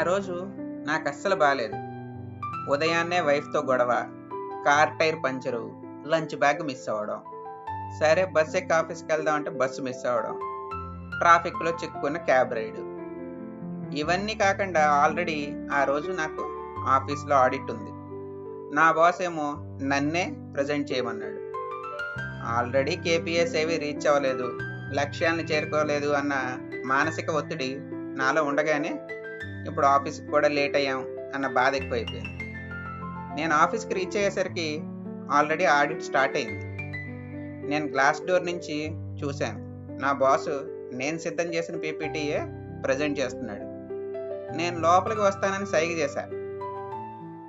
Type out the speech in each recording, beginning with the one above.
రోజు నాకు అస్సలు బాలేదు. ఉదయాన్నే వైఫ్తో గొడవ, car tyre puncture, lunch bag miss అవ్వడం. సరే బస్ ఎక్కి ఆఫీస్కి వెళ్దాం అంటే బస్సు మిస్ అవ్వడం, ట్రాఫిక్లో చిక్కుకున్న క్యాబ్ రైడ్. ఇవన్నీ కాకుండా ఆల్రెడీ ఆ రోజు నాకు ఆఫీస్లో ఆడిట్ ఉంది. నా బాస్ ఏమో నన్నే ప్రజెంట్ చేయమన్నాడు. ఆల్రెడీ కేపీఎస్ ఏవి రీచ్ అవ్వలేదు, లక్ష్యాలను చేరుకోలేదు అన్న మానసిక ఒత్తిడి నాలో ఉండగానే ఇప్పుడు ఆఫీస్కి కూడా లేట్ అయ్యాం అన్న బాధ ఎక్కువైపోయింది. నేను ఆఫీస్కి రీచ్ అయ్యేసరికి ఆల్రెడీ ఆడిట్ స్టార్ట్ అయింది. నేను గ్లాస్ డోర్ నుంచి చూశాను. నా బాసు నేను సిద్ధం చేసిన పీపీటీయే ప్రజెంట్ చేస్తున్నాడు. నేను లోపలికి వస్తానని సైగ చేశా,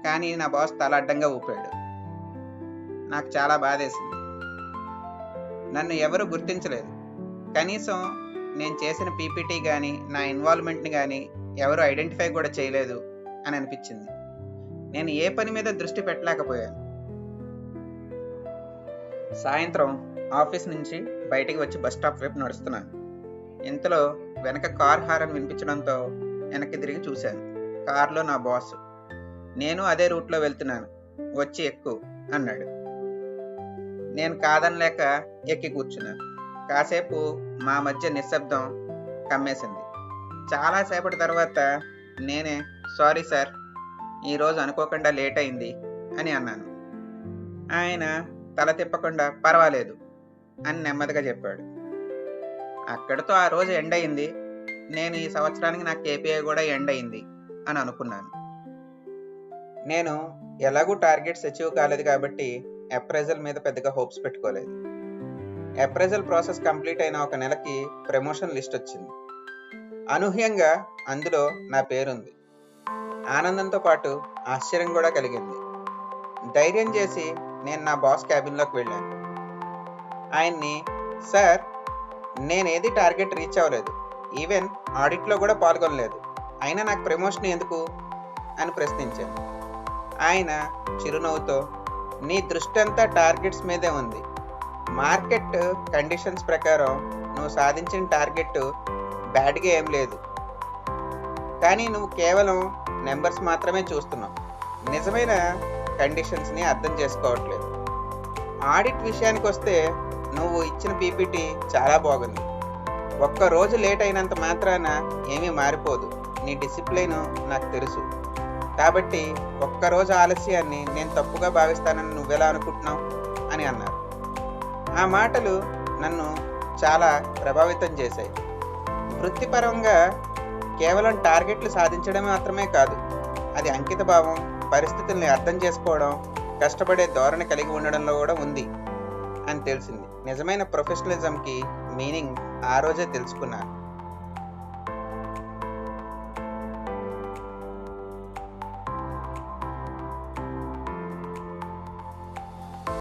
కానీ నా బాస్ తల అడ్డంగా ఊపాడు. నాకు చాలా బాధేసింది. నన్ను ఎవరు గుర్తించలేదు. కనీసం నేను చేసిన పీపీటీ కానీ నా ఇన్వాల్వ్మెంట్ని కానీ ఎవరు ఐడెంటిఫై కూడా చేయలేదు అని అనిపించింది. నేను ఏ పని మీద దృష్టి పెట్టలేకపోయాను. సాయంత్రం ఆఫీస్ నుంచి బయటికి వచ్చి బస్ స్టాప్ వైపు నడుస్తున్నాను. ఇంతలో వెనక కార్ హారన్ వినిపించడంతో వెనక్కి తిరిగి చూశాను. కారులో నా బాస్. నేను అదే రూట్లో వెళ్తున్నాను, వచ్చి ఎక్కు అన్నాడు. నేను కాదనలేక ఎక్కి కూర్చున్నాను. కాసేపు మా మధ్య నిశ్శబ్దం కమ్మేసింది. చాలాసేపటి తర్వాత నేనే సారీ సార్, ఈరోజు అనుకోకుండా లేట్ అయింది అని అన్నాను. ఆయన తల తిప్పకుండా పర్వాలేదు అని నెమ్మదిగా చెప్పాడు. అక్కడితో ఆ రోజు ఎండ్ అయింది. నేను ఈ సంవత్సరానికి నా కేపీఐ కూడా ఎండ్ అయింది అని అనుకున్నాను. నేను ఎలాగూ టార్గెట్స్ అచీవ్ కాలేదు కాబట్టి అప్రైజల్ మీద పెద్దగా హోప్స్ పెట్టుకోలేదు. అప్రైజల్ ప్రాసెస్ కంప్లీట్ అయిన ఒక నెలకి ప్రమోషన్ లిస్ట్ వచ్చింది. అనూహ్యంగా అందులో నా పేరుంది. ఆనందంతో పాటు ఆశ్చర్యం కూడా కలిగింది. ధైర్యం చేసి నేను నా బాస్ క్యాబిన్లోకి వెళ్ళాను. ఆయన్ని, సార్ నేనేది టార్గెట్ రీచ్ అవ్వలేదు, ఈవెన్ ఆడిట్లో కూడా పాల్గొనలేదు, అయినా నాకు ప్రమోషన్ ఎందుకు అని ప్రశ్నించాను. ఆయన చిరునవ్వుతో, నీ దృష్టి అంతా టార్గెట్స్ మీదే ఉంది. మార్కెట్ కండిషన్స్ ప్రకారం నువ్వు సాధించిన టార్గెట్ బ్యాడ్గా ఏం లేదు, కానీ నువ్వు కేవలం నెంబర్స్ మాత్రమే చూస్తున్నావు, నిజమైన కండిషన్స్ని అర్థం చేసుకోవట్లేదు. ఆడిట్ విషయానికి వస్తే నువ్వు ఇచ్చిన పీపీటీ చాలా బాగుంది. ఒక్కరోజు లేట్ అయినంత మాత్రాన ఏమీ మారిపోదు. నీ డిసిప్లైన్ నాకు తెలుసు, కాబట్టి ఒక్కరోజు ఆలస్యాన్ని నేను తప్పుగా భావిస్తానని నువ్వెలా అనుకుంటున్నావు అని అన్నారు. ఆ మాటలు నన్ను చాలా ప్రభావితం చేశాయి. వృత్తిపరంగా కేవలం టార్గెట్లు సాధించడం మాత్రమే కాదు, అది అంకిత భావం, పరిస్థితుల్ని అర్థం చేసుకోవడం, కష్టపడే ధోరణి కలిగి ఉండడంలో కూడా ఉంది అని తెలిసింది. నిజమైన ప్రొఫెషనలిజంకి మీనింగ్ ఆ రోజే తెలుసుకున్నాను.